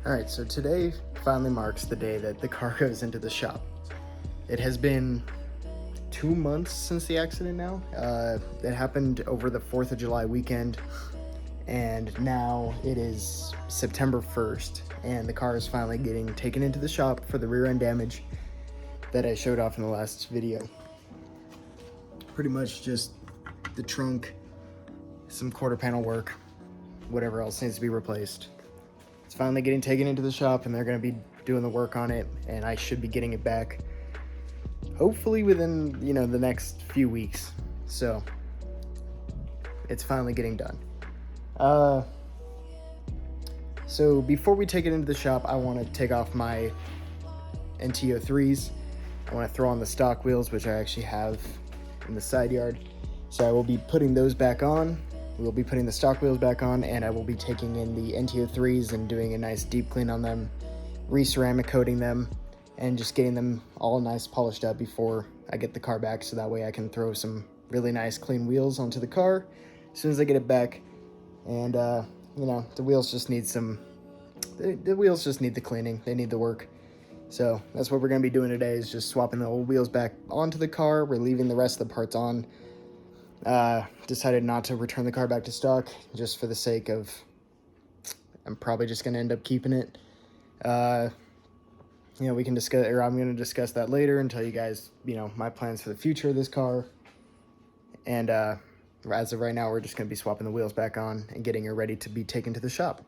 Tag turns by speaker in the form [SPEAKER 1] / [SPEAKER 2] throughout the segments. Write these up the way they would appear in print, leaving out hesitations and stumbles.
[SPEAKER 1] Alright, so today finally marks the day that the car goes into the shop. It has been 2 months since the accident now. It happened over the 4th of July weekend, and now it is September 1st, and the car is finally getting taken into the shop for the rear end damage that I showed off in the last video. Pretty much just the trunk, some quarter panel work, whatever else needs to be replaced. It's finally getting taken into the shop, and they're going to be doing the work on it, and I should be getting it back hopefully within, the next few weeks. So it's finally getting done. So before we take it into the shop, I want to take off my NT03s. I want to throw on the stock wheels, which I actually have in the side yard. So I will be putting those back on. We'll be putting the stock wheels back on, and I will be taking in the NT03s and doing a nice deep clean on them, re-ceramic coating them, and just getting them all nice polished up before I get the car back, so that way I can throw some really nice clean wheels onto the car as soon as I get it back. And the wheels just need the wheels just need the cleaning. They need the work. So that's what we're going to be doing today, is just swapping the old wheels back onto the car. We're leaving the rest of the parts on. Decided not to return the car back to stock just for the sake of, I'm probably just going to end up keeping it. We can discuss, or I'm going to discuss that later and tell you guys, my plans for the future of this car. And as of right now, we're just going to be swapping the wheels back on and getting her ready to be taken to the shop.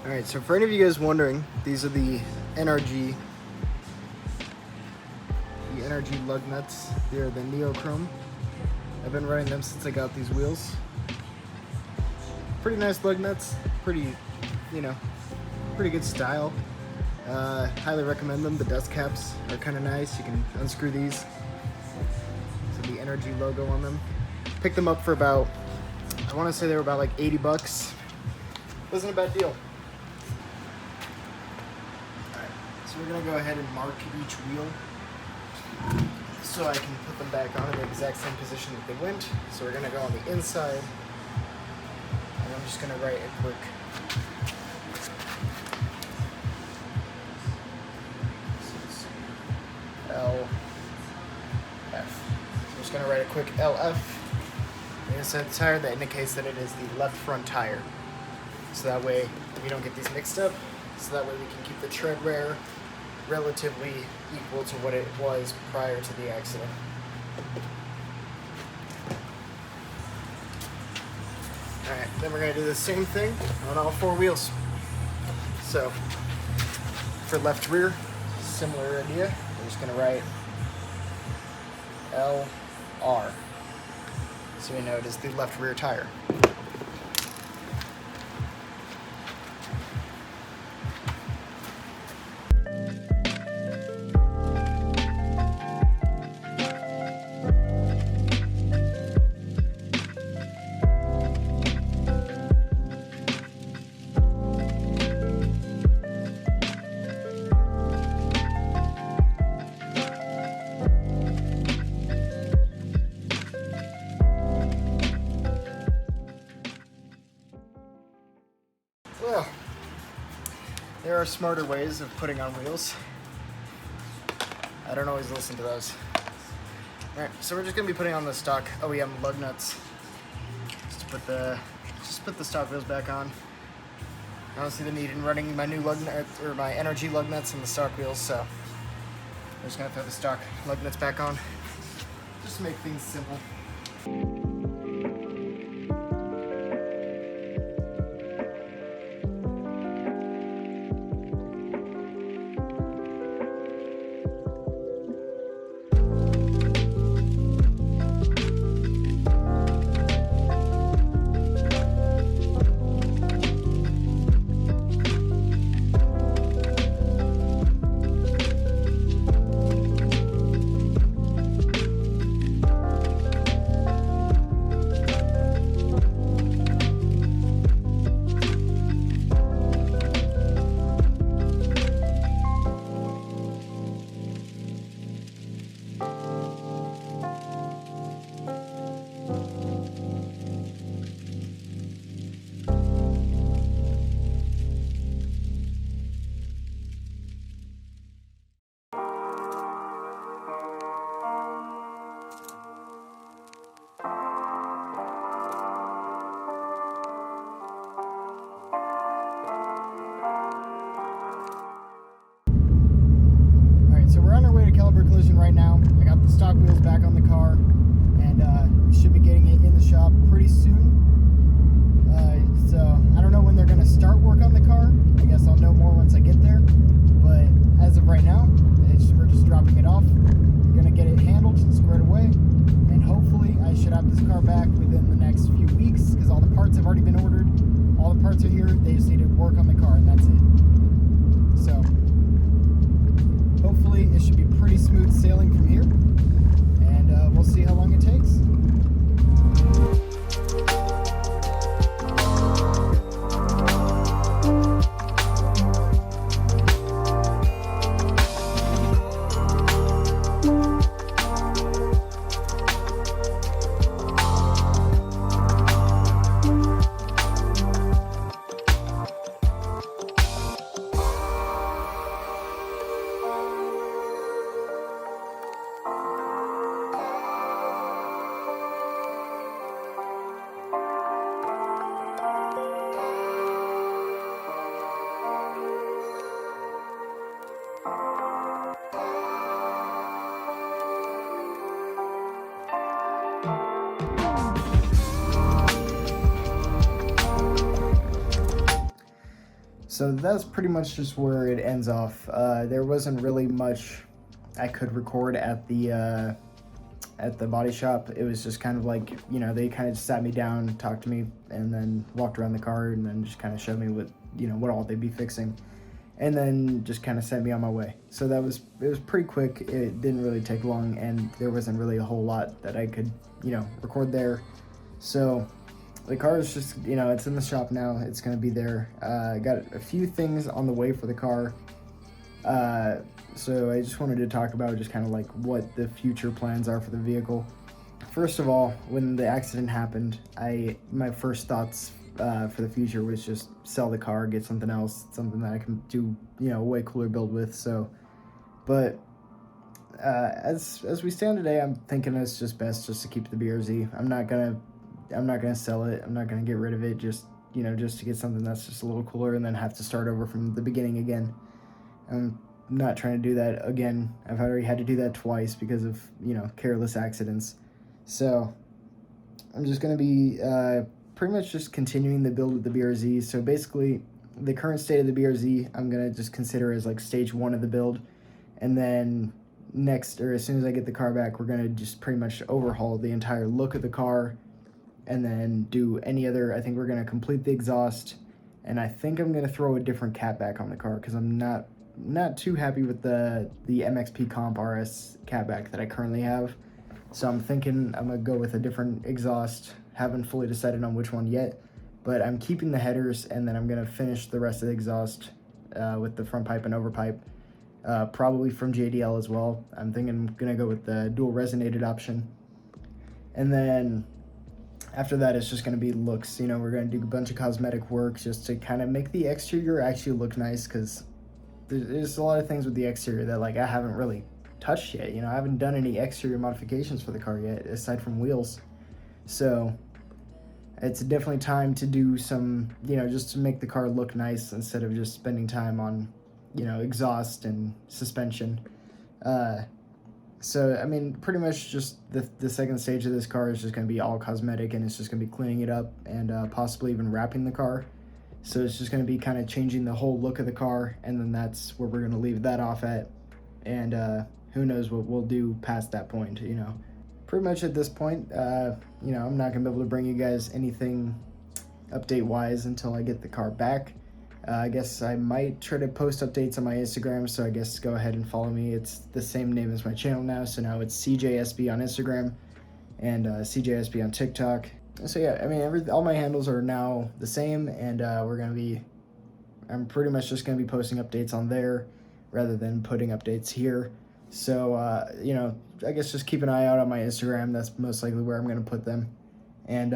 [SPEAKER 1] Alright, so for any of you guys wondering, these are the NRG lug nuts. They're the Neochrome. I've been running them since I got these wheels. Pretty nice lug nuts, pretty good style. Highly recommend them. The dust caps are kind of nice. You can unscrew these. So the NRG logo on them. Picked them up for about, I want to say they were about like 80 bucks. Wasn't a bad deal. So we're going to go ahead and mark each wheel so I can put them back on in the exact same position that they went. So we're going to go on the inside, and I'm just going to write a quick LF. So I'm just going to write a quick LF on the inside of the tire. That indicates that it is the left front tire. So that way we don't get these mixed up. So that way we can keep the tread wear relatively equal to what it was prior to the accident. Alright, then we're going to do the same thing on all 4 wheels. So, for left rear, similar idea. We're just going to write LR. So we know it is the left rear tire. Well, there are smarter ways of putting on wheels. I don't always listen to those. Alright, so we're just going to be putting on the stock OEM lug nuts. Just put the stock wheels back on. I don't see the need in running my new lug nut, or my NRG lug nuts in the stock wheels, so I'm just going to throw the stock lug nuts back on. Just to make things simple. right now, I got the stock wheels back on the car, and we should be getting it in the shop pretty soon. So I don't know when they're going to start work on the car. I guess I'll know more once I get there. But as of right now, we're just dropping it off. We're going to get it handled, squared away, and hopefully I should have this car back within the next few weeks, because all the parts have already been ordered. All the parts are here. They just need to work on the car, and that's it. So hopefully it should be pretty smooth sailing from here, and we'll see how long it takes. So that's pretty much just where it ends off. There wasn't really much I could record at the body shop. It was just kind of like, you know, they kind of just sat me down, talked to me, and then walked around the car, and then just kind of showed me what, you know, what all they'd be fixing, and then just kind of sent me on my way. So it was pretty quick. It didn't really take long, and there wasn't really a whole lot that I could, you know, record there. So the car is just, you know, it's in the shop now. It's going to be there. I got a few things on the way for the car. So I just wanted to talk about just kind of like what the future plans are for the vehicle. First of all, when the accident happened, my first thoughts for the future was just sell the car, get something else, something that I can do, you know, a way cooler build with. So, but as we stand today, I'm thinking it's just best just to keep the BRZ. I'm not gonna sell it. I'm not gonna get rid of it, just, you know, just to get something that's just a little cooler and then have to start over from the beginning again. I'm not trying to do that again. I've already had to do that twice because of, you know, careless accidents. So I'm just gonna be pretty much just continuing the build with the BRZ. So basically, the current state of the BRZ, I'm gonna just consider as like stage 1 of the build, and then next, or as soon as I get the car back, we're gonna just pretty much overhaul the entire look of the car, and then do any other. I think we're going to complete the exhaust, and I think I'm going to throw a different catback on the car, because I'm not too happy with the MXP Comp RS catback that I currently have. So I'm thinking I'm going to go with a different exhaust. Haven't fully decided on which one yet, but I'm keeping the headers, and then I'm going to finish the rest of the exhaust with the front pipe and overpipe, probably from JDL as well. I'm thinking I'm going to go with the dual resonated option, and then after that, it's just going to be looks. You know, we're going to do a bunch of cosmetic work just to kind of make the exterior actually look nice, because there's a lot of things with the exterior that, like, I haven't really touched yet. You know, I haven't done any exterior modifications for the car yet, aside from wheels. So it's definitely time to do some, you know, just to make the car look nice instead of just spending time on, you know, exhaust and suspension. So, I mean, pretty much just the second stage of this car is just going to be all cosmetic, and it's just going to be cleaning it up and possibly even wrapping the car. So it's just going to be kind of changing the whole look of the car, and then that's where we're going to leave that off at. And who knows what we'll do past that point, you know. Pretty much at this point, you know, I'm not going to be able to bring you guys anything update-wise until I get the car back. I guess I might try to post updates on my Instagram, so I guess go ahead and follow me. It's the same name as my channel now, so now it's CJSB on Instagram and CJSB on TikTok. So yeah, I mean, all my handles are now the same, and I'm pretty much just going to be posting updates on there rather than putting updates here. So, you know, I guess just keep an eye out on my Instagram. That's most likely where I'm going to put them. And,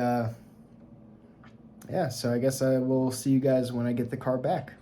[SPEAKER 1] yeah, so I guess I will see you guys when I get the car back.